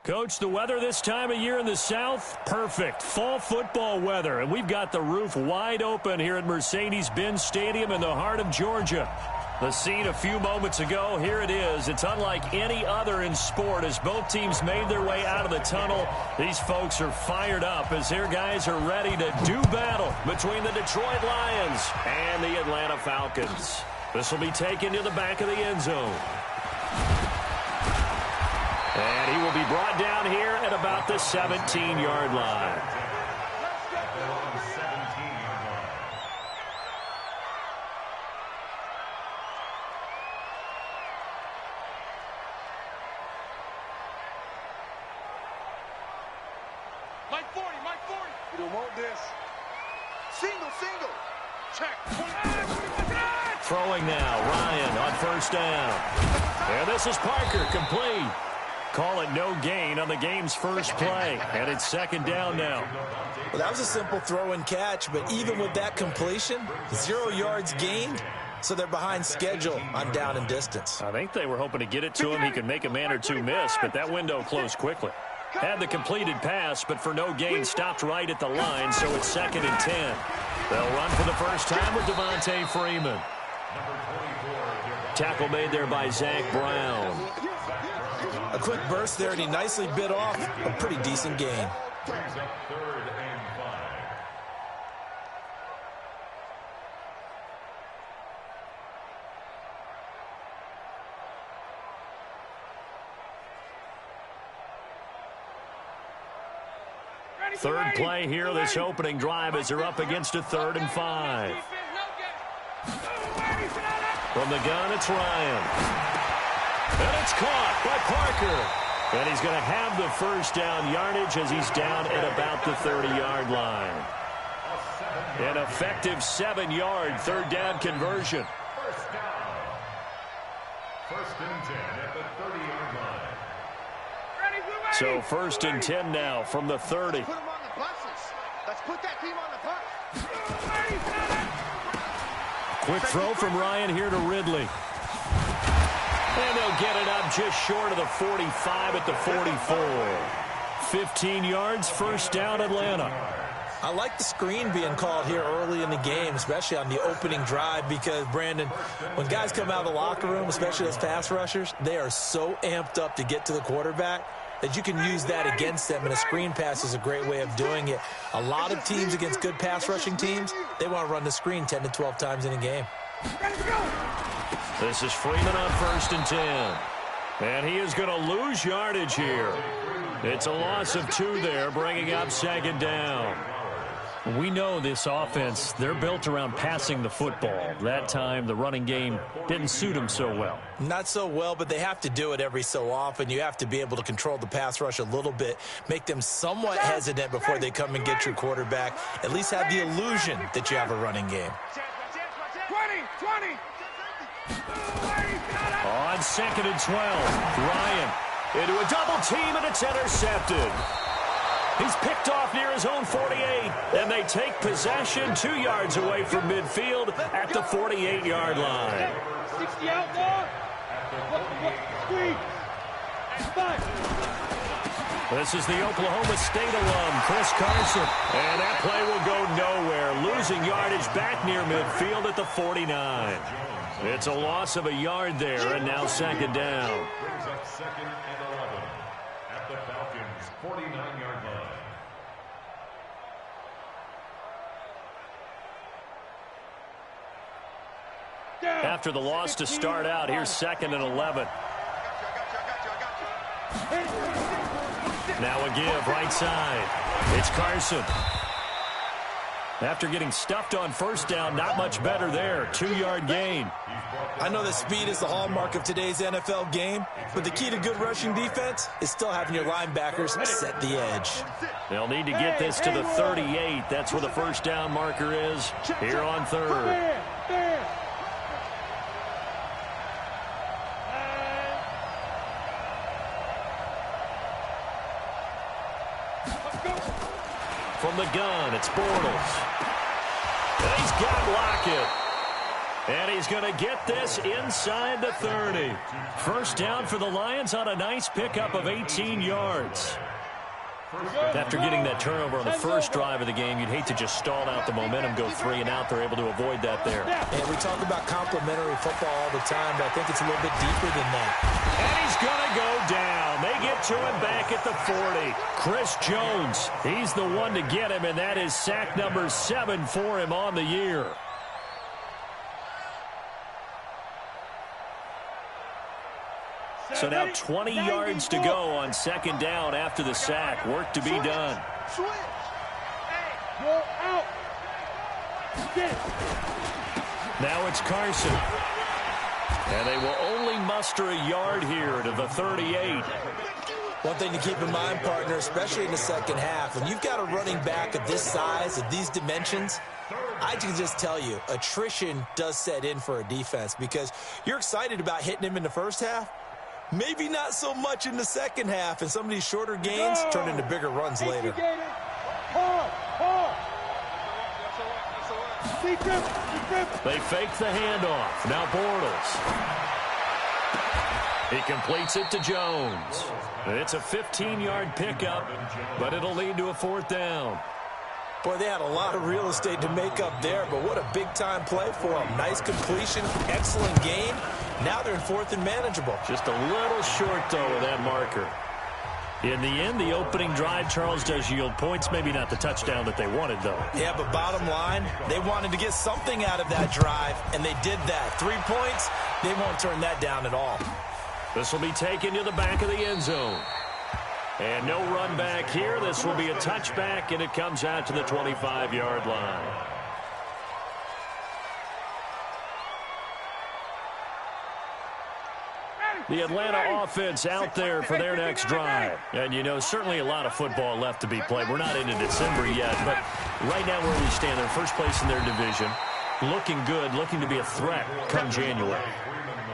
Coach, the weather this time of year in the South, perfect. Fall football weather, and we've got the roof wide open here at Mercedes-Benz Stadium in the heart of Georgia. The scene a few moments ago, here it is. It's unlike any other in sport as both teams made their way out of the tunnel. These folks are fired up as their guys are ready to do battle between the Detroit Lions and the Atlanta Falcons. This will be taken to the back of the end zone. And he will be brought down here at about the 17-yard line. Mike 40. You don't want this. Single. Check. Throwing now, Ryan on first down. And this is Parker, complete. Call it no gain on the game's first play. And it's second down now. Well, that was a simple throw and catch, but even with that completion, 0 yards gained, so they're behind schedule on down and distance. I think they were hoping to get it to him. He could make a man or two miss, but that window closed quickly. Had the completed pass, but for no gain, stopped right at the line, so it's 2nd and 10. They'll run for the first time with Devontae Freeman. Tackle made there by Zach Brown. A quick burst there, and he nicely bit off a pretty decent gain. Third play here, this opening drive as they're up against a 3rd and 5. From the gun, it's Ryan. And it's caught by Parker. And he's going to have the first down yardage as he's down at about the 30-yard line. An effective 7-yard 3rd down conversion. First and 10 at the 30-yard line. So 1st and 10 now from the 30. Put them on the buses. Let's put that team on the bus. Quick throw from Ryan here to Ridley. And they'll get it up just short of the 45 at the 44. 15 yards, first down Atlanta. I like the screen being called here early in the game, especially on the opening drive, because, Brandon, when guys come out of the locker room, especially as pass rushers, they are so amped up to get to the quarterback that you can use that against them, and a screen pass is a great way of doing it. A lot of teams against good pass rushing teams, they want to run the screen 10 to 12 times in a game. This is Freeman on 1st and 10. And he is going to lose yardage here. It's a loss of 2 there, bringing up 2nd down. We know this offense, they're built around passing the football. That time, the running game didn't suit them so well. Not so well, but they have to do it every so often. You have to be able to control the pass rush a little bit, make them somewhat hesitant before they come and get your quarterback. At least have the illusion that you have a running game. 20. On 2nd and 12, Ryan into a double team, and it's intercepted. He's picked off near his own 48, and they take possession 2 yards away from midfield at the 48-yard line. 60 out, This is the Oklahoma State alum, Chris Carson. And that play will go nowhere, losing yardage back near midfield at the 49. It's a loss of a yard there, and now 2nd down. Brings up 2nd and 11 at the Falcons' 49-yard line. After the loss to start out, here's 2nd and 11. Now a give, right side. It's Carson. After getting stuffed on first down, not much better there. 2-yard gain. I know that speed is the hallmark of today's NFL game, but the key to good rushing defense is still having your linebackers set the edge. They'll need to get this to the 38. That's where the first down marker is here on 3rd. From the gun, it's Bortles. And he's got Lockett. And he's going to get this inside the 30. First down for the Lions on a nice pickup of 18 yards. After getting that turnover on the first drive of the game, you'd hate to just stall out the momentum, go 3 and out. They're able to avoid that there. And we talk about complementary football all the time, but I think it's a little bit deeper than that. And he's going to go down. They get to him back at the 40. Chris Jones, he's the one to get him, and that is sack number 7 for him on the year. So now 20 yards to go on second down after the sack. Work to be done. Now it's Carson. And they will only muster a yard here to the 38. One thing to keep in mind, partner, especially in the second half, when you've got a running back of this size, of these dimensions, I can just tell you, attrition does set in for a defense because you're excited about hitting him in the first half. Maybe not so much in the second half, and some of these shorter gains turn into bigger runs later. They fake the handoff. Now Bortles. He completes it to Jones. It's a 15-yard pickup, but it'll lead to a 4th down. Boy, they had a lot of real estate to make up there, but what a big-time play for them. Nice completion, excellent gain. Now they're in 4th and manageable. Just a little short, though, of that marker. In the end, the opening drive, Charles, does yield points. Maybe not the touchdown that they wanted, though. Yeah, but bottom line, they wanted to get something out of that drive, and they did that. 3 points, they won't turn that down at all. This will be taken to the back of the end zone. And no run back here. This will be a touchback, and it comes out to the 25-yard line. The Atlanta offense out there for their next drive. And, you know, certainly a lot of football left to be played. We're not into December yet, but right now where we stand, they're first place in their division. Looking good, looking to be a threat come January.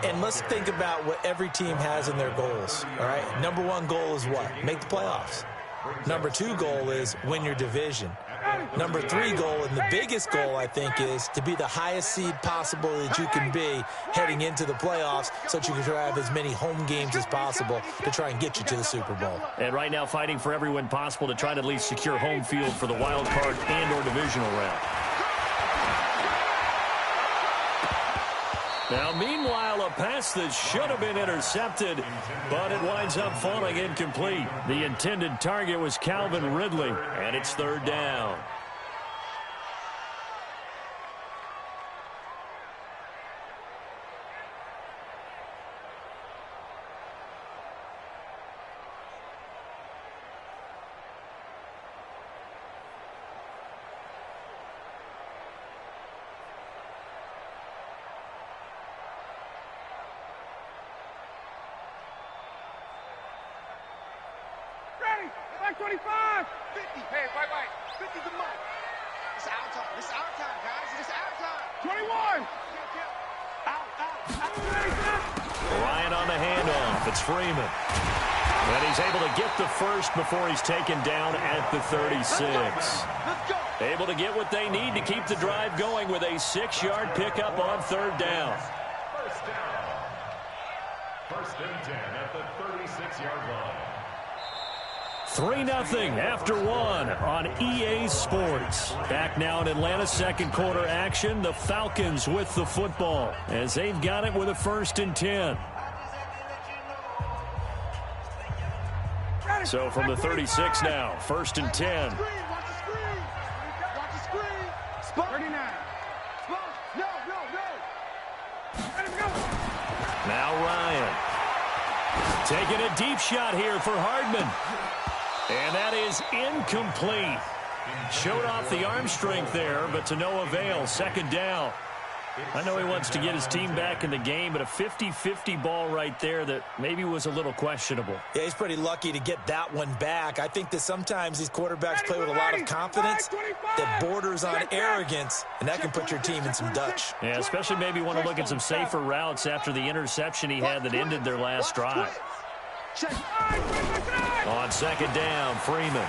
And let's think about what every team has in their goals, all right? Number 1 goal is what? Make the playoffs. Number 2 goal is win your division. Number 3 goal, and the biggest goal, I think, is to be the highest seed possible that you can be heading into the playoffs so that you can have as many home games as possible to try and get you to the Super Bowl. And right now fighting for every win possible to try to at least secure home field for the wild card and or divisional round. Now, meanwhile, a pass that should have been intercepted, but it winds up falling incomplete. The intended target was Calvin Ridley, and it's 3rd down. Like 25. 50. Hey, wait. 50's the mark. It's our time. It's our time, guys. It's our time. 21. Out. Ryan on the handoff. It's Freeman. And he's able to get the first before he's taken down at the 36. Let's go. Able to get what they need to keep the drive going with a 6-yard pickup on 3rd down. First down. 1st and 10 at the 36-yard line. 3-0 after 1 on EA Sports. Back now in Atlanta, second quarter action. The Falcons with the football as they've got it with a 1st and 10. So from the 36 now, 1st and 10. Watch the screen. Spot. 39. No. Let him go. Now Ryan. Taking a deep shot here for Hardman. And that is incomplete. Showed off the arm strength there, but to no avail. 2nd down. I know he wants to get his team back in the game, but a 50-50 ball right there that maybe was a little questionable. Yeah, he's pretty lucky to get that one back. I think that sometimes these quarterbacks play with a lot of confidence that borders on arrogance, and that can put your team in some Dutch. Yeah, especially maybe want to look at some safer routes after the interception he had that ended their last drive. On 2nd down, Freeman.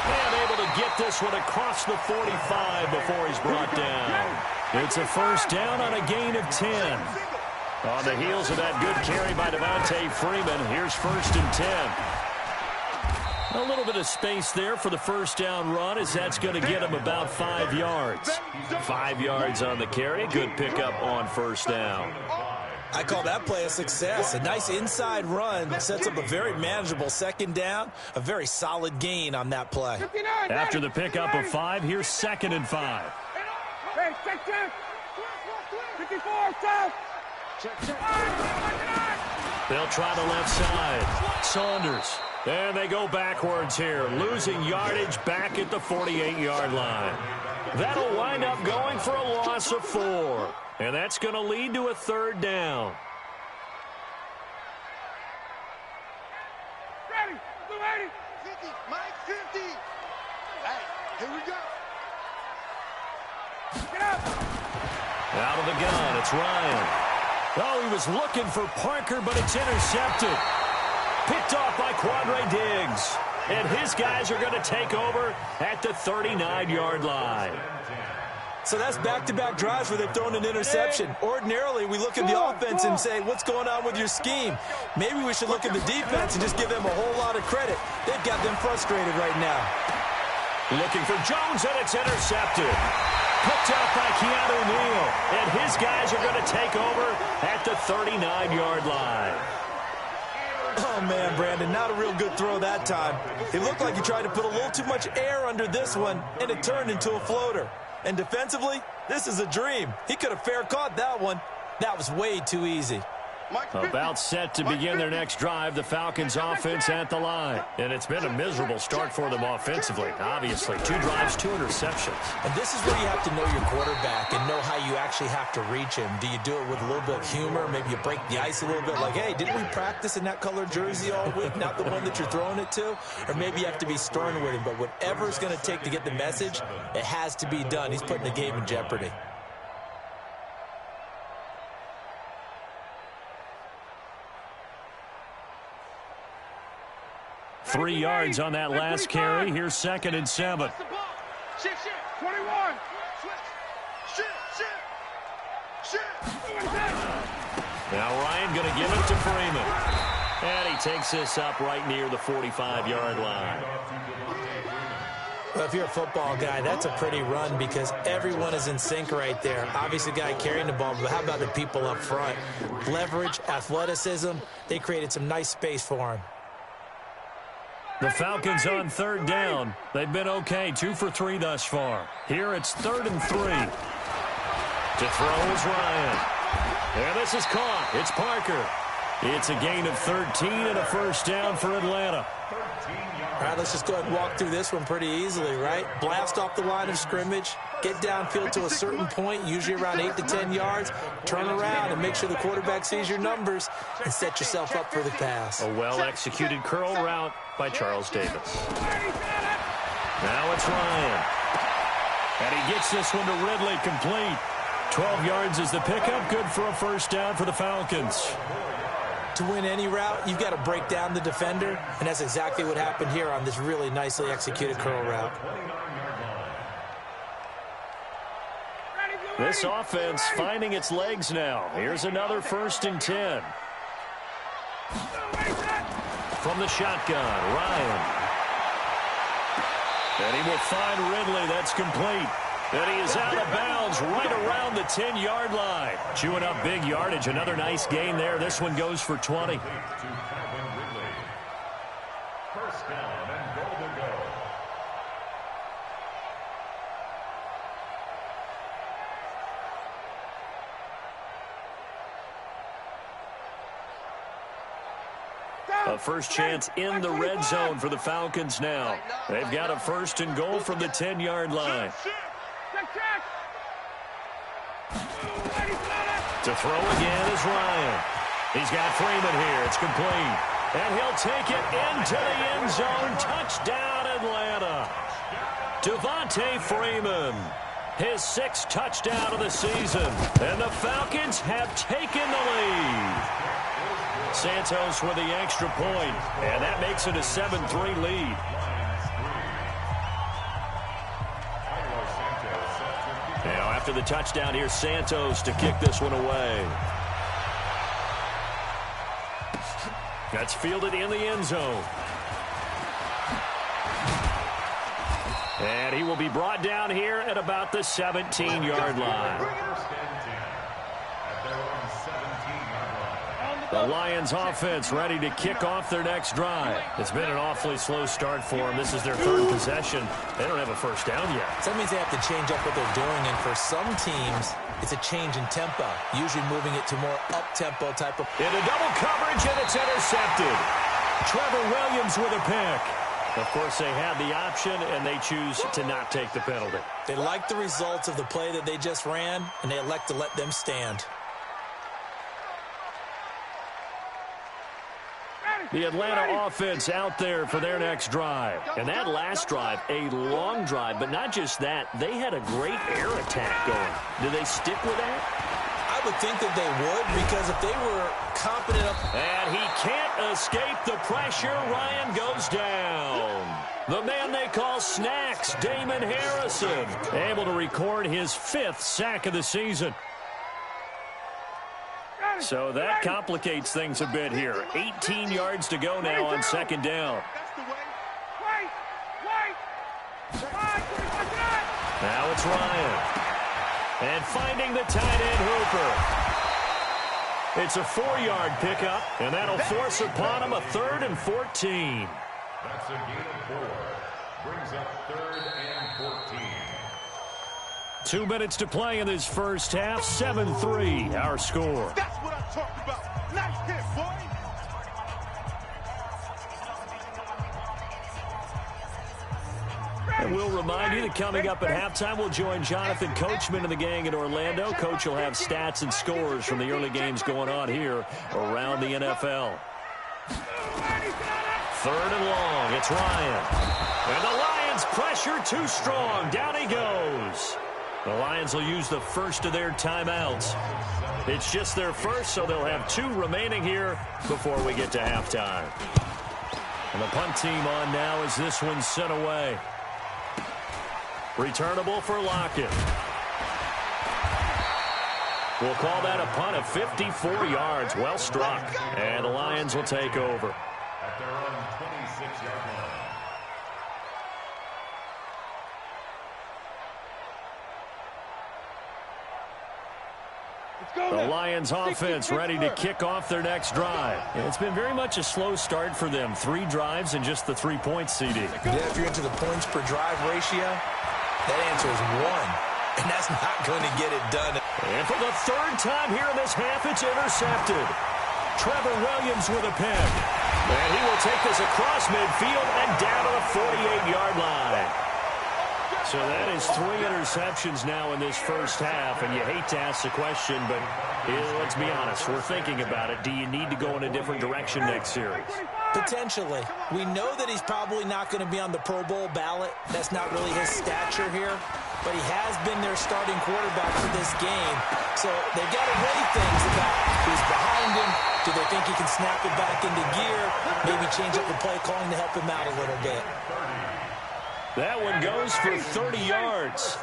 And able to get this one across the 45 before he's brought down. It's a first down on a gain of 10. On the heels of that good carry by Devontae Freeman, here's 1st and 10. A little bit of space there for the first down run, as that's going to get him about 5 yards. 5 yards on the carry. Good pickup on first down. I call that play a success. A nice inside run sets up a very manageable second down. A very solid gain on that play. After the pickup of 5, here's 2nd and 5. Hey, check. 54, stop. Check. They'll try the left side. Saunders. And they go backwards here, losing yardage back at the 48-yard line. That'll wind up going for a loss of 4. And that's going to lead to a 3rd down. Ready, 50, Mike, 50. Hey, here we go. Get up. Out of the gun, it's Ryan. Oh, he was looking for Parker, but it's intercepted. Picked off by Quandre Diggs. And his guys are going to take over at the 39-yard line. So that's back-to-back drives where they've thrown an interception. Ordinarily, we look at the offense and say, what's going on with your scheme? Maybe we should look at the defense and just give them a whole lot of credit. They've got them frustrated right now. Looking for Jones, and it's intercepted. Picked off by Keanu Neal. And his guys are going to take over at the 39-yard line. Oh, man, Brandon, not a real good throw that time. It looked like he tried to put a little too much air under this one, and it turned into a floater. And defensively, this is a dream. He could have fair caught that one. That was way too easy. About set to begin their next drive, the Falcons offense at the line. And it's been a miserable start for them offensively, obviously. 2 drives, 2 interceptions. And this is where you have to know your quarterback and know how you actually have to reach him. Do you do it with a little bit of humor? Maybe you break the ice a little bit like, hey, didn't we practice in that colored jersey all week, not the one that you're throwing it to? Or maybe you have to be stern with him. But whatever it's going to take to get the message, it has to be done. He's putting the game in jeopardy. Three yards on that last carry. Here's 2nd and 7. Shift. 21. Shift. Now Ryan going to give it to Freeman. And he takes this up right near the 45-yard line. Well, if you're a football guy, that's a pretty run because everyone is in sync right there. Obviously, the guy carrying the ball, but how about the people up front? Leverage, athleticism, they created some nice space for him. The Falcons on 3rd down. They've been okay, 2 for 3 thus far. Here it's 3rd and 3. To throw is Ryan. And this is caught. It's Parker. It's a gain of 13 and a first down for Atlanta. All right, let's just go ahead and walk through this one pretty easily, right? Blast off the line of scrimmage, get downfield to a certain point, usually around 8 to 10 yards, turn around and make sure the quarterback sees your numbers and set yourself up for the pass. A well-executed curl route by Charles Davis. Now it's Ryan. And he gets this one to Ridley, complete. 12 yards is the pickup, good for a first down for the Falcons. To win any route, you've got to break down the defender, and that's exactly what happened here on this really nicely executed curl route. This offense finding its legs now. Here's another 1st and 10. From the shotgun, Ryan. And he will find Ridley. That's complete. And he is out of bounds right around the 10-yard line. Chewing up big yardage. Another nice gain there. This one goes for 20. First down and goal to go. A first chance in the red zone for the Falcons now. They've got a 1st and goal from the 10-yard line. To throw again is Ryan. He's got Freeman here. It's complete. And he'll take it into the end zone. Touchdown, Atlanta. Devontae Freeman. His 6th touchdown of the season. And the Falcons have taken the lead. Santos with the extra point. And that makes it a 7-3 lead. Now, after the touchdown. Here's Santos to kick this one away. That's fielded in the end zone. And he will be brought down here at about the 17-yard line. The Lions offense ready to kick off their next drive. It's been an awfully slow start for them. This is their third possession. They don't have a first down yet. So that means they have to change up what they're doing, and for some teams, it's a change in tempo, usually moving it to more up-tempo type of... Into double coverage, and it's intercepted. Trevor Williams with a pick. Of course, they had the option, and they choose to not take the penalty. They like the results of the play that they just ran, and they elect to let them stand. The Atlanta offense out there for their next drive. And that last drive, a long drive, but not just that. They had a great air attack going. Do they stick with that? I would think that they would, because if they were competent enough... And he can't escape the pressure. Ryan goes down. The man they call Snacks, Damon Harrison, able to record his 5th sack of the season. So that complicates things a bit here. 18 yards to go now on second down. Now it's Ryan. And finding the tight end Hooper. It's a 4-yard pickup, and that'll force upon him a 3rd and 14. That's a gain of 4. Brings up 3rd and 14. 2 minutes to play in this first half. 7-3, our score. That's what I'm talking about. Nice hit, boy. And we'll remind you that coming up at halftime, we'll join Jonathan Coachman and the gang in Orlando. Coach will have stats and scores from the early games going on here around the NFL. 3rd and long. It's Ryan. And the Lions pressure too strong. Down he goes. The Lions will use the first of their timeouts. It's just their first, so they'll have 2 remaining here before we get to halftime. And the punt team on now as this one's sent away. Returnable for Lockett. We'll call that a punt of 54 yards. Well struck. And the Lions will take over. At their own 26-yard line. The Lions offense ready to kick off their next drive. It's been very much a slow start for them. 3 drives and just the 3 points, CD. Yeah, if you're into the points per drive ratio, that answer is 1. And that's not going to get it done. And for the 3rd time here in this half, it's intercepted. Trevor Williams with a pick. And he will take this across midfield and down to the 48-yard line. So that is 3 interceptions now in this first half, and you hate to ask the question, but let's be honest, we're thinking about it. Do you need to go in a different direction next series? Potentially. We know that he's probably not going to be on the Pro Bowl ballot. That's not really his stature here, but he has been their starting quarterback for this game. So they've got to weigh things about who's behind him. Do they think he can snap it back into gear? Maybe change up the play calling to help him out a little bit. That one goes for 30 yards.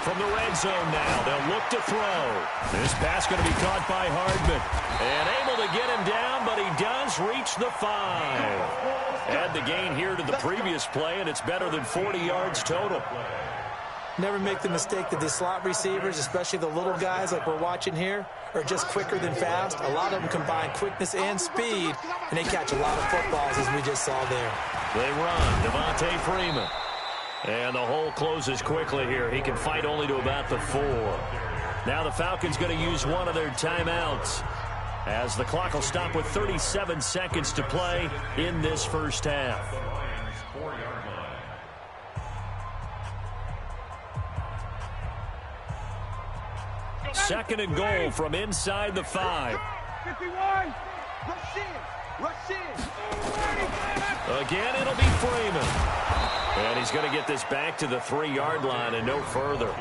From the red zone now, they'll look to throw. This pass going to be caught by Hardman. And able to get him down, but he does reach the 5. Add the gain here to the previous play, and it's better than 40 yards total. Never make the mistake that the slot receivers, especially the little guys like we're watching here, are just quicker than fast. A lot of them combine quickness and speed, and they catch a lot of footballs, as we just saw there. They run. Devontae Freeman. And the hole closes quickly here. He can fight only to about the 4. Now the Falcons going to use one of their timeouts, as the clock will stop with 37 seconds to play in this first half. 2nd and goal from inside the 5. 51. Rush in. Again, it'll be Freeman. And he's going to get this back to the 3-yard line and no further.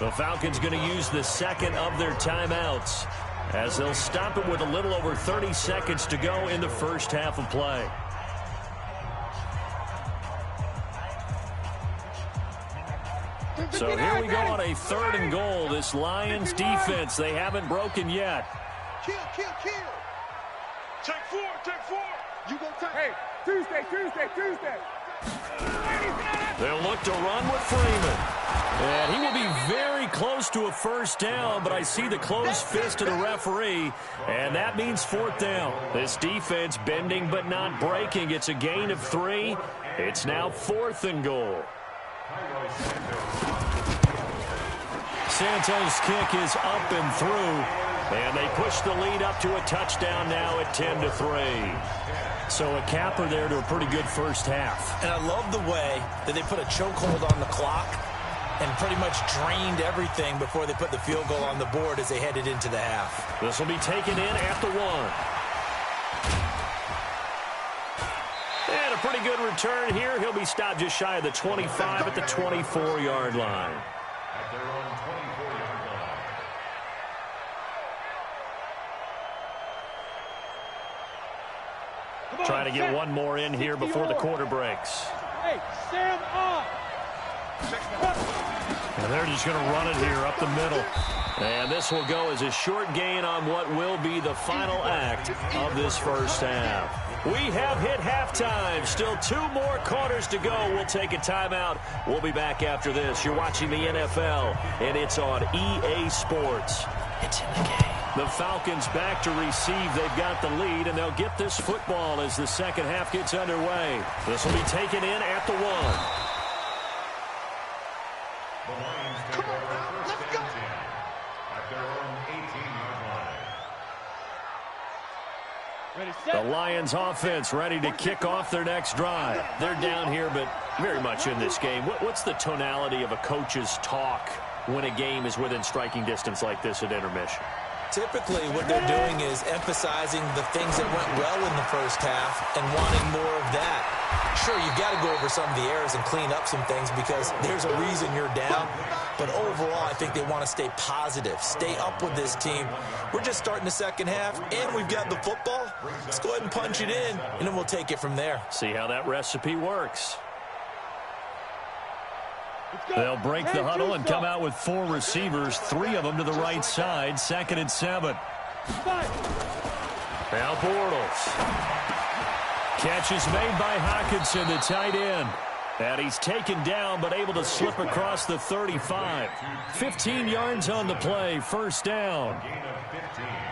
The Falcons going to use the 2nd of their timeouts, as they'll stop it with a little over 30 seconds to go in the first half of play. So here we go on a 3rd and goal. This Lions defense, they haven't broken yet. Kill. Take 4. You go take. Hey, Tuesday. They'll look to run with Freeman. And he will be very close to a first down, but I see the closed fist of the referee, and that means 4th down. This defense bending but not breaking. It's a gain of 3. It's now 4th and goal. Santos' kick is up and through, and they push the lead up to a touchdown now at 10-3. So a capper there to a pretty good first half. And I love the way that they put a chokehold on the clock and pretty much drained everything before they put the field goal on the board as they headed into the half. This will be taken in at the 1. And a pretty good return here. He'll be stopped just shy of the 25 at the 24-yard line. At their own 24-yard line. Trying to get one more in here before the quarter breaks. Hey, stand up. And they're just going to run it here up the middle. And this will go as a short gain on what will be the final act of this first half. We have hit halftime. Still 2 more quarters to go. We'll take a timeout. We'll be back after this. You're watching the NFL, and it's on EA Sports. It's in the game. The Falcons back to receive. They've got the lead, and they'll get this football as the second half gets underway. This will be taken in at the 1. The Lions take over first and 10 at their own 18-yard line. The Lions offense ready to kick off their next drive. They're down here, but very much in this game. What's the tonality of a coach's talk when a game is within striking distance like this at intermission? Typically, what they're doing is emphasizing the things that went well in the first half and wanting more of that. Sure, you've got to go over some of the errors and clean up some things because there's a reason you're down. But overall, I think they want to stay positive, stay up with this team. We're just starting the second half, and we've got the football. Let's go ahead and punch it in, and then we'll take it from there. See how that recipe works. They'll break the huddle and come out with 4 receivers, 3 of them to the right side, 2nd and 7. Now Bortles. Catch is made by Hockenson, the tight end. And he's taken down, but able to slip across the 35. 15 yards on the play, first down.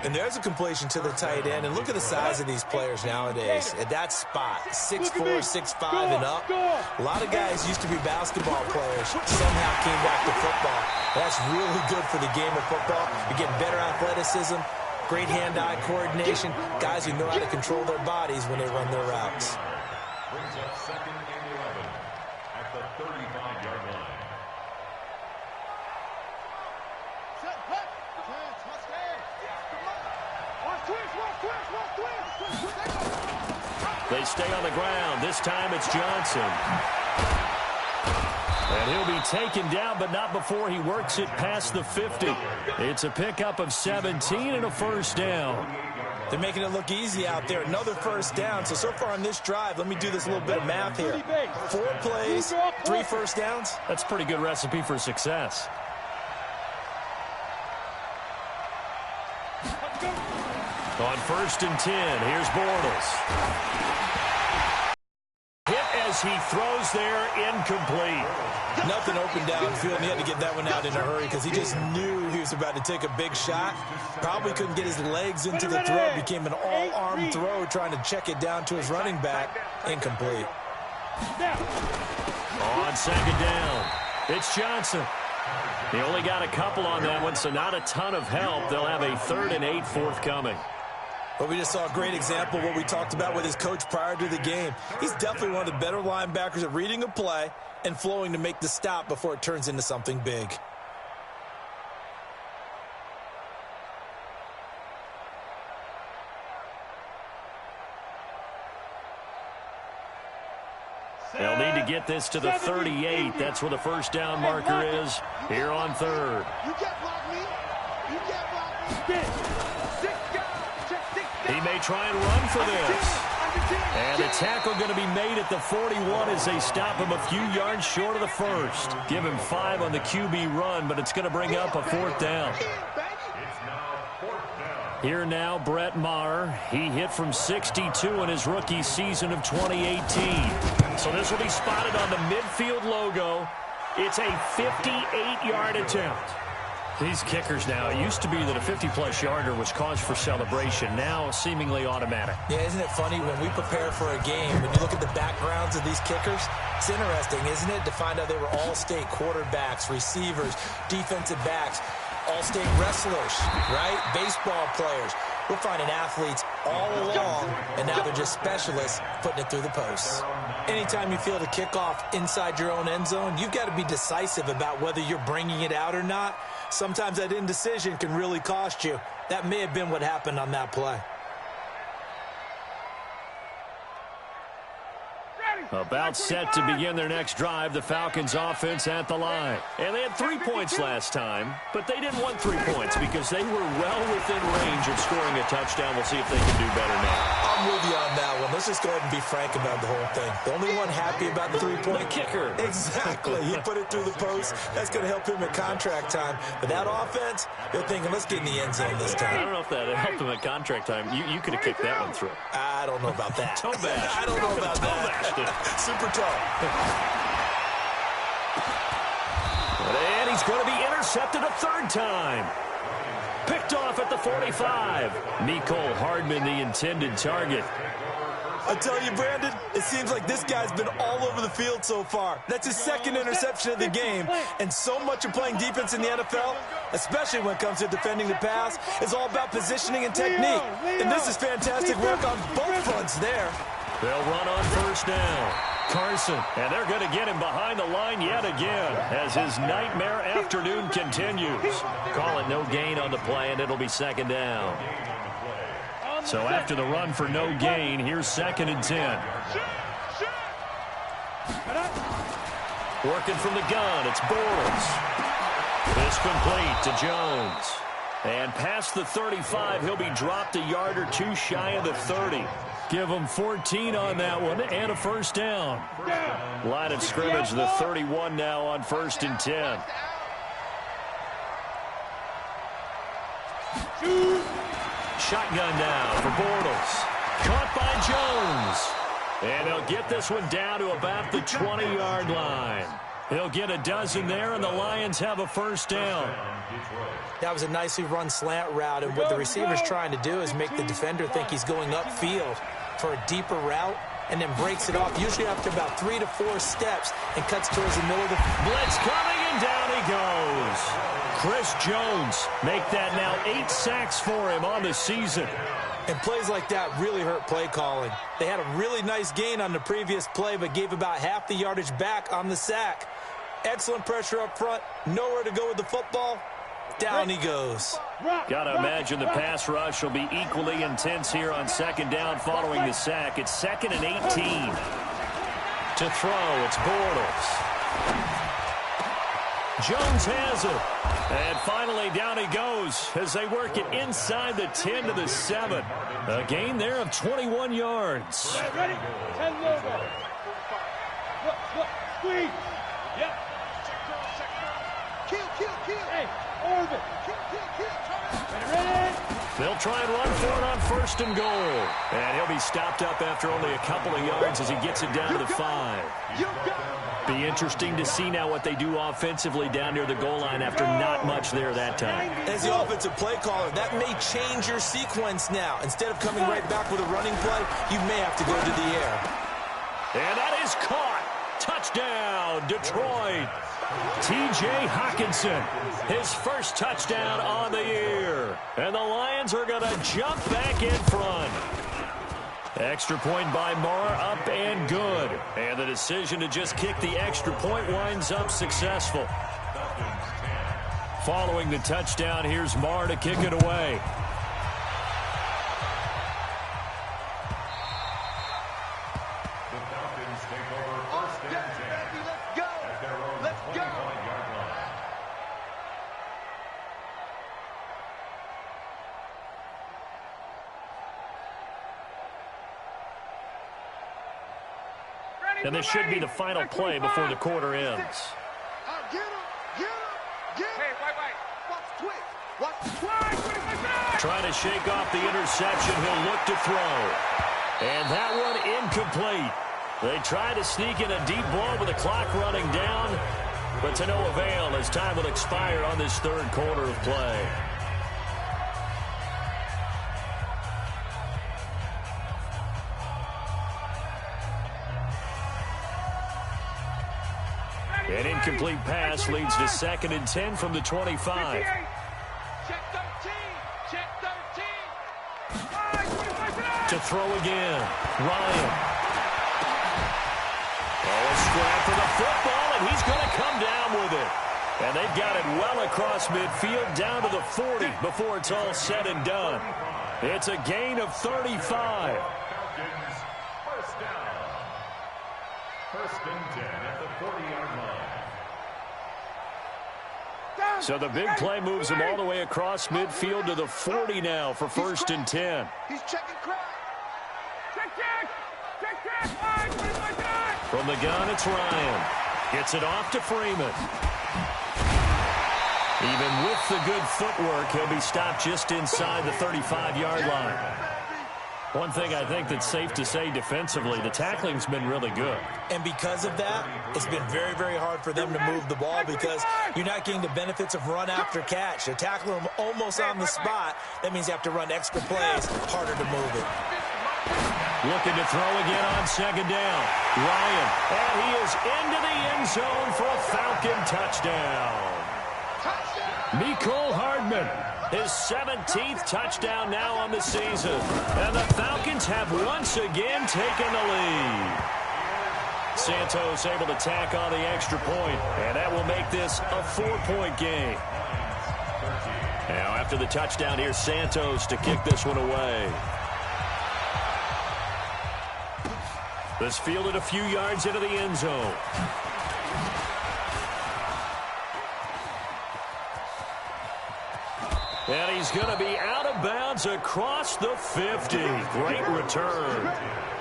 And there's a completion to the tight end. And look at the size of these players nowadays. At that spot, 6'4", 6'5", and up. A lot of guys used to be basketball players, somehow came back to football. That's really good for the game of football. You're getting better athleticism, great hand-eye coordination, guys who know how to control their bodies when they run their routes. Brings up 2nd and 11 at the 35-yard line. They stay on the ground. This time it's Johnson. And he'll be taken down, but not before he works it past the 50. It's a pickup of 17 and a first down. They're making it look easy out there. Another first down. So far on this drive, let me do this little bit of math here. 4 plays, 3 first downs. That's a pretty good recipe for success. On 1st and 10, here's Bortles. Hit as he throws there, incomplete. Nothing open downfield, and he had to get that one out in a hurry because he just knew he was about to take a big shot. Probably couldn't get his legs into the throw. Became an all-arm throw, trying to check it down to his running back. Incomplete. On 2nd down, it's Johnson. He only got a couple on that one, so not a ton of help. They'll have a 3rd and 8 forthcoming. Well, we just saw a great example of what we talked about with his coach prior to the game. He's definitely one of the better linebackers at reading a play and flowing to make the stop before it turns into something big. They'll need to get this to the 38. That's where the first down marker is here on 3rd. You can't block me. You can't block me. He may try and run for this. And the tackle going to be made at the 41 as they stop him a few yards short of the first. Give him 5 on the QB run, but it's going to bring up a 4th down. Here now, Brett Maher. He hit from 62 in his rookie season of 2018. So this will be spotted on the midfield logo. It's a 58-yard attempt. These kickers now, it used to be that a 50-plus yarder was cause for celebration. Now, seemingly automatic. Yeah, isn't it funny when we prepare for a game, when you look at the backgrounds of these kickers, it's interesting, isn't it, to find out they were all-state quarterbacks, receivers, defensive backs, all-state wrestlers, right? Baseball players. We're finding athletes all along, and now they're just specialists putting it through the posts. Anytime you feel the kickoff inside your own end zone, you've got to be decisive about whether you're bringing it out or not. Sometimes that indecision can really cost you. That may have been what happened on that play. About set to begin their next drive, the Falcons offense at the line. And they had 3 points last time, but they didn't want 3 points because they were well within range of scoring a touchdown. We'll see if they can do better now. I'm with you on that one. Let's just go ahead and be frank about the whole thing. The only one happy about the 3-point? The kicker. Exactly. He put it through the post. That's going to help him at contract time. But that offense, they're thinking, let's get in the end zone this time. I don't know if that helped him at contract time. You could have kicked that one through. I don't know about that. Toe bash. I don't know about that. Super tall. And he's going to be intercepted a 3rd time. Picked off at the 45. Mecole Hardman, the intended target. I tell you, Brandon, it seems like this guy's been all over the field so far. That's his 2nd interception of the game. And so much of playing defense in the NFL, especially when it comes to defending the pass, is all about positioning and technique. And this is fantastic work on both fronts there. They'll run on 1st down. Carson, and they're going to get him behind the line yet again as his nightmare afternoon continues. Call it no gain on the play, and it'll be 2nd down. So after the run for no gain, here's 2nd and 10. Working from the gun, it's Bortles. This complete to Jones. And past the 35, he'll be dropped a yard or 2 shy of the 30. Give him 14 on that one and a 1st down. Line of scrimmage, the 31 now on 1st and 10. Shotgun now for Bortles. Caught by Jones. And they'll get this one down to about the 20-yard line. He'll get a dozen there, and the Lions have a 1st down. That was a nicely run slant route, and what the receiver's trying to do is make the defender think he's going upfield for a deeper route, and then breaks it off, usually after about 3 to 4 steps, and cuts towards the middle of the blitz coming, and down he goes. Chris Jones make that now 8 sacks for him on the season. And plays like that really hurt play calling. They had a really nice gain on the previous play, but gave about half the yardage back on the sack. Excellent pressure up front, nowhere to go with the football. Down he goes. Gotta imagine the pass rush will be equally intense here on 2nd down following the sack. It's 2nd and 18. To throw, it's Bortles. Jones has it. And finally down he goes as they work it inside the 10 to the 7. A gain there of 21 yards. Ready? 10 logo. Look, squeeze. Yep. Kill. Hey, orbit. Kill. Ready? They'll try and run for it on 1st and goal. And he'll be stopped up after only a couple of yards as he gets it down to the 5. Be interesting to see now what they do offensively down near the goal line after not much there that time. As the offensive play caller, that may change your sequence now. Instead of coming right back with a running play, you may have to go to the air. And that is caught. Touchdown, Detroit. T.J. Hockenson, his first touchdown on the year. And the Lions are going to jump back in front. Extra point by Maher, up and good. And the decision to just kick the extra point winds up successful. Following the touchdown, here's Maher to kick it away. And this should be the final play before the quarter ends. Get him. Hey, wait. Watch twitch. Trying to shake off the interception. He'll look to throw. And that one incomplete. They try to sneak in a deep ball with the clock running down, but to no avail as time will expire on this third quarter of play. An incomplete pass leads to 2nd and 10 from the 25. Check 13. To throw again. Ryan. Oh, a scrap for the football, and he's going to come down with it. And they've got it well across midfield down to the 40 before it's all said and done. It's a gain of 35. Falcons, first down. 1st and 10 at the 40-yard line. So the big play moves him all the way across midfield to the 40 now for 1st and 10. He's checking crack. Check. From the gun, it's Ryan. Gets it off to Freeman. Even with the good footwork, he'll be stopped just inside the 35-yard line. One thing I think that's safe to say defensively, the tackling's been really good. And because of that, it's been very, very hard for them to move the ball because you're not getting the benefits of run after catch. They're tackling them almost on the spot. That means you have to run extra plays, harder to move it. Looking to throw again on 2nd down. Ryan, and he is into the end zone for a Falcon touchdown. Mecole Hardman, his 17th touchdown now on the season. And the Falcons have once again taken the lead. Santos able to tack on the extra point, and that will make this a 4-point game. Now after the touchdown, here's Santos to kick this one away. This fielded a few yards into the end zone. And he's going to be out of bounds across the 50. Great return.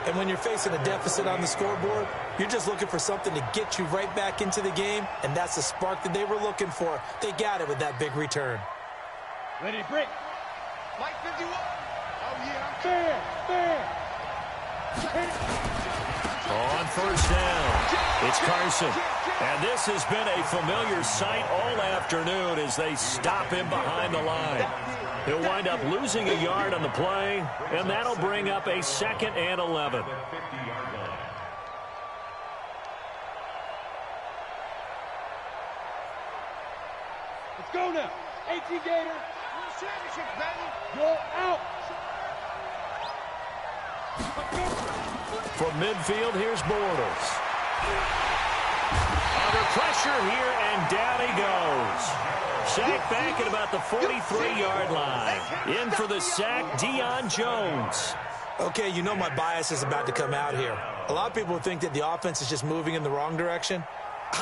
And when you're facing a deficit on the scoreboard, you're just looking for something to get you right back into the game, and that's the spark that they were looking for. They got it with that big return. Ready, break. Mike 51. Oh, yeah. Fair. On 1st down, it's Carson. And this has been a familiar sight all afternoon as they stop him behind the line. He'll wind up losing a yard on the play, and that'll bring up a 2nd and 11. Let's go now. 18 Gator. Championship, baby. You're out. From midfield, here's Bortles. Under pressure here, and down he goes. Sacked back at about the 43-yard line. In for the sack, Deion Jones. Okay, you know my bias is about to come out here. A lot of people think that the offense is just moving in the wrong direction.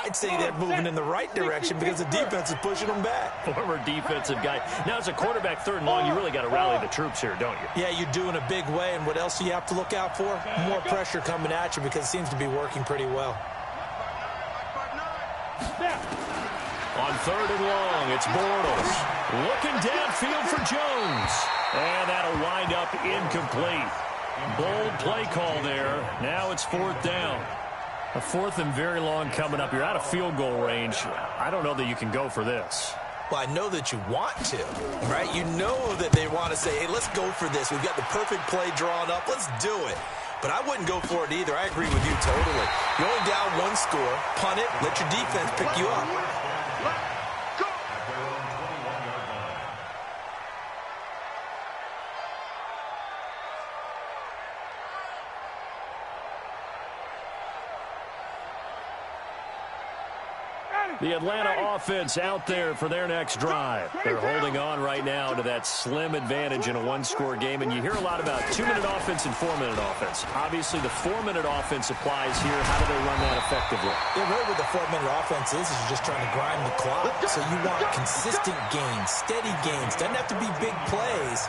I'd say they're moving in the right direction because the defense is pushing them back. Former defensive guy. Now, as a quarterback, 3rd and long, you really got to rally the troops here, don't you? Yeah, you do in a big way, and what else do you have to look out for? More pressure coming at you because it seems to be working pretty well. On 3rd and long, it's Bortles. Looking downfield for Jones. And that'll wind up incomplete. Bold play call there. Now it's 4th down. A 4th and very long coming up. You're out of field goal range. I don't know that you can go for this. Well, I know that you want to, right? You know that they want to say, hey, let's go for this. We've got the perfect play drawn up. Let's do it. But I wouldn't go for it either. I agree with you totally. You're only down 1 score. Punt it. Let your defense pick you up. The Atlanta offense out there for their next drive. They're holding on right now to that slim advantage in a 1-score game, and you hear a lot about 2-minute offense and 4-minute offense. Obviously, the 4-minute offense applies here. How do they run that effectively? Yeah, really what the 4-minute offense is you're just trying to grind the clock. So you want consistent gains, steady gains. Doesn't have to be big plays,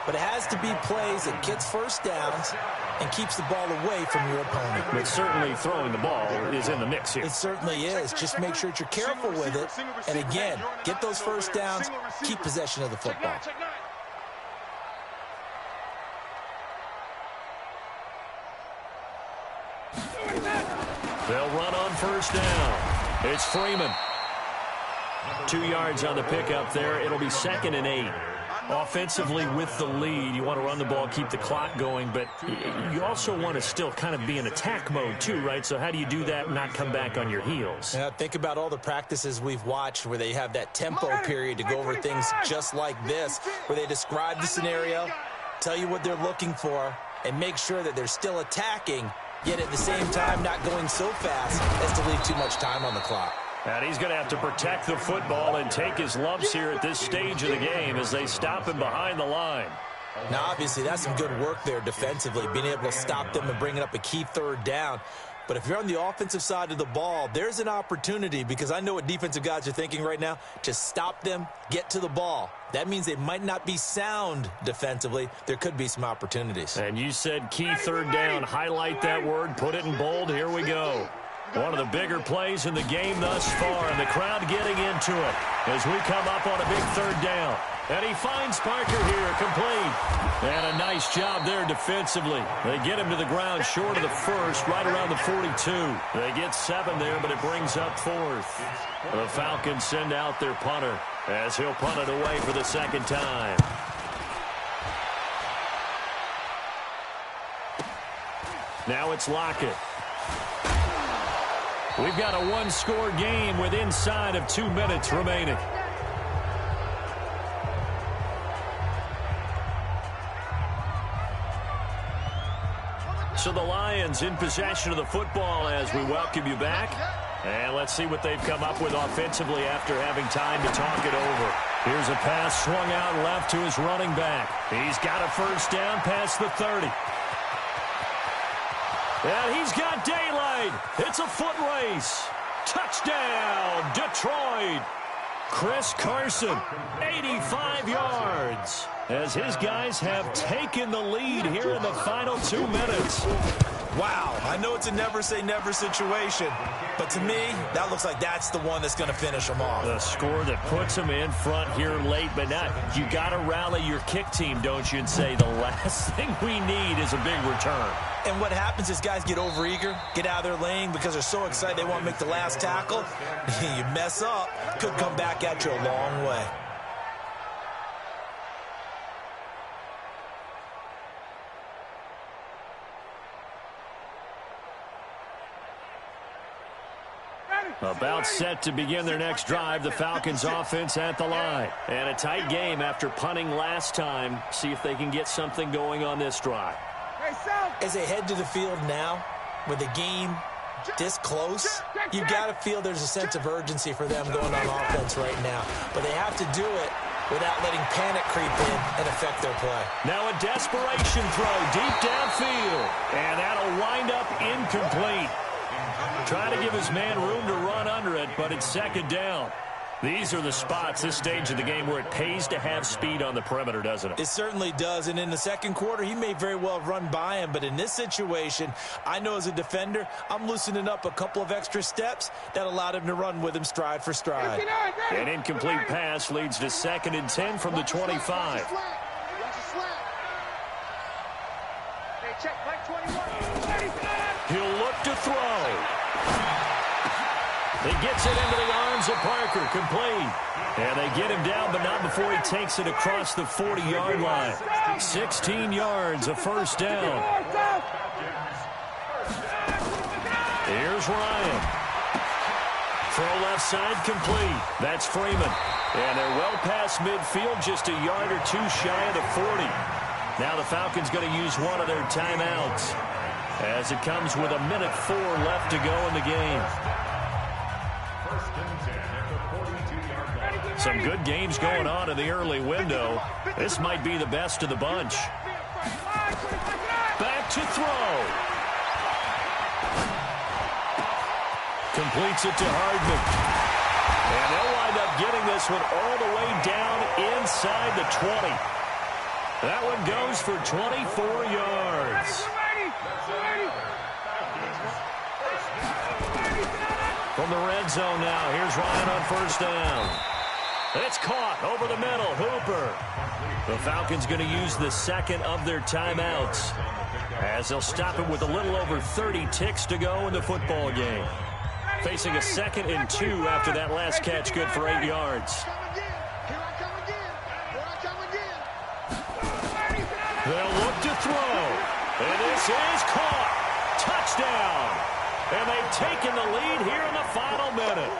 but it has to be plays that gets first downs and keeps the ball away from your opponent. But certainly throwing the ball is in the mix here. It certainly is. Just make sure that you're careful with it. And again, get those first downs, keep possession of the football. They'll run on first down. It's Freeman. 2 yards on the pickup there. It'll be 2nd and 8. Offensively with the lead, you want to run the ball, keep the clock going, but you also want to still kind of be in attack mode too, right? So how do you do that and not come back on your heels? Yeah, think about all the practices we've watched where they have that tempo period to go over things just like this, where they describe the scenario, tell you what they're looking for, and make sure that they're still attacking, yet at the same time not going so fast as to leave too much time on the clock. And he's going to have to protect the football and take his lumps here at this stage of the game as they stop him behind the line. Now, obviously, that's some good work there defensively, being able to stop them and bringing up a key 3rd down. But if you're on the offensive side of the ball, there's an opportunity, because I know what defensive guys are thinking right now. Just stop them, get to the ball. That means they might not be sound defensively. There could be some opportunities. And you said key 3rd down. Highlight that word. Put it in bold. Here we go. One of the bigger plays in the game thus far, and the crowd getting into it as we come up on a big 3rd down. And he finds Parker here, complete. And a nice job there defensively. They get him to the ground short of the 1st, right around the 42. They get 7 there, but it brings up 4th. The Falcons send out their punter as he'll punt it away for the 2nd time. Now it's Lockett. We've got a one-score game with inside of 2 minutes remaining. So the Lions in possession of the football as we welcome you back. And let's see what they've come up with offensively after having time to talk it over. Here's a pass swung out left to his running back. He's got a first down past the 30. And he's got daylight. It's a foot race. Touchdown, Detroit. Chris Carson, 85 yards, as his guys have taken the lead here in the final 2 minutes. Wow, I know it's a never-say-never situation, but to me, that looks like that's the one that's going to finish them off. The score that puts them in front here late, but now you got to rally your kick team, don't you, and say the last thing we need is a big return. And what happens is guys get overeager, get out of their lane because they're so excited they want to make the last tackle. You mess up, could come back at you a long way. About set to begin their next drive, the Falcons offense at the line. And a tight game after punting last time. See if they can get something going on this drive. As they head to the field now, with the game this close, you've got to feel there's a sense of urgency for them going on offense right now. But they have to do it without letting panic creep in and affect their play. Now a desperation throw deep downfield. And that'll wind up incomplete. Trying to give his man room to run under it, but it's 2nd down. These are the spots, this stage of the game, where it pays to have speed on the perimeter, doesn't it? It certainly does, and in the 2nd quarter, he may very well run by him, but in this situation, I know as a defender, I'm loosening up a couple of extra steps that allowed him to run with him stride for stride. An incomplete pass leads to 2nd and 10 from the 25. He'll look to throw. He gets it into the arms of Parker, complete. And they get him down, but not before he takes it across the 40-yard line. 16 yards, a first down. Here's Ryan. Throw left side, complete. That's Freeman. And they're well past midfield, just a yard or two shy of the 40. Now the Falcons going to use one of their timeouts as it comes with 1:04 left to go in the game. Some good games going on in the early window. This might be the best of the bunch. Back to throw. Completes it to Hardman. And they'll wind up getting this one all the way down inside the 20. That one goes for 24 yards. From the red zone now, here's Ryan on first down. It's caught over the middle. Hooper. The Falcons going to use the second of their timeouts, as they'll stop it with a little over 30 ticks to go in the football game. Facing a 2nd and 2 after that last catch, good for 8 yards. They'll look to throw. And this is caught. Touchdown. And they've taken the lead here in the final minute.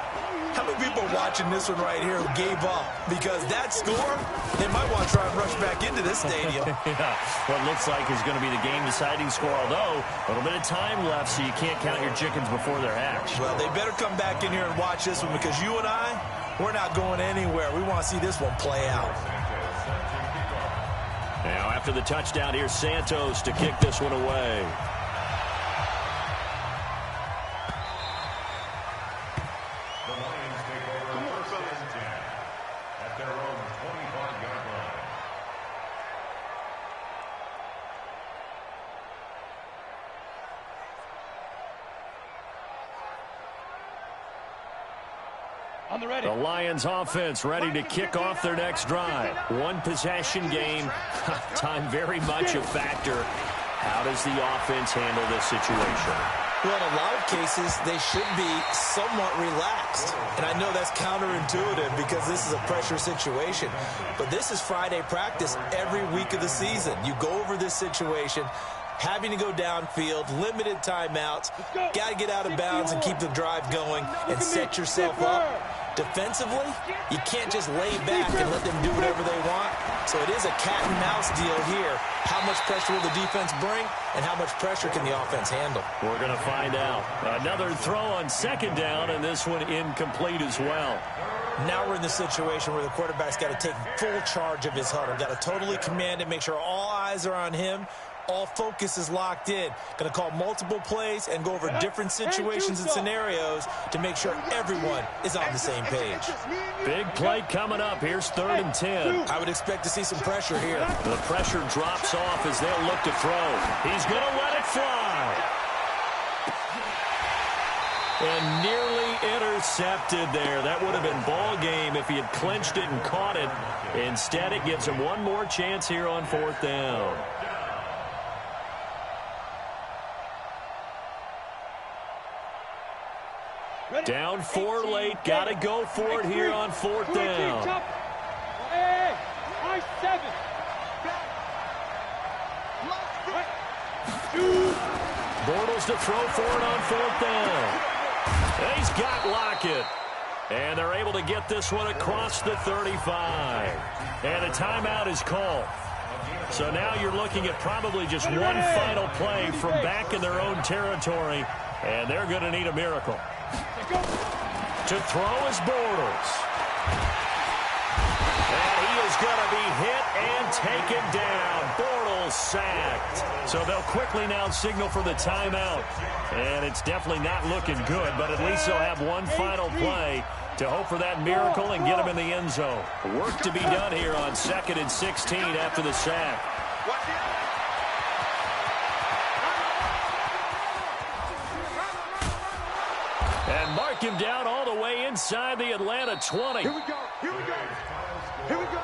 How many people watching this one right here who gave up? Because that score, they might want to try and rush back into this stadium. Yeah, what looks like is going to be the game-deciding score, although a little bit of time left, so you can't count your chickens before they're hatched. Well, they better come back in here and watch this one, because you and I, we're not going anywhere. We want to see this one play out. Now, after the touchdown, here's Santos to kick this one away. The Lions offense ready to kick off their next drive. One possession game. Time very much a factor. How does the offense handle this situation? Well, in a lot of cases, they should be somewhat relaxed. And I know that's counterintuitive because this is a pressure situation. But this is Friday practice every week of the season. You go over this situation, having to go downfield, limited timeouts, got to get out of bounds and keep the drive going and set yourself up. Defensively, you can't just lay back and let them do whatever they want. So it is a cat and mouse deal here. How much pressure will the defense bring, and how much pressure can the offense handle? We're going to find out. Another throw on 2nd down, and this one incomplete as well. Now we're in the situation where the quarterback's got to take full charge of his huddle. Got to totally command it, make sure all eyes are on him. All focus is locked in. Going to call multiple plays and go over different situations and scenarios to make sure everyone is on the same page. Big play coming up. Here's 3rd and 10. I would expect to see some pressure here. The pressure drops off as they'll look to throw. He's going to let it fly. And nearly intercepted there. That would have been ball game if he had clinched it and caught it. Instead, it gives him one more chance here on 4th down. Down 4 late. Got to go for it here on 4th down. Bortles to throw for it on 4th down. He's got Lockett. And they're able to get this one across the 35. And a timeout is called. So now you're looking at probably just one final play from back in their own territory. And they're going to need a miracle. To throw is Bortles. And he is going to be hit and taken down. Bortles sacked. So they'll quickly now signal for the timeout. And it's definitely not looking good, but at least they'll have one final play to hope for that miracle and get him in the end zone. Work to be done here on 2nd and 16 after the sack. And mark him down all the way inside the Atlanta 20. Here we go. Here we go. Here we go.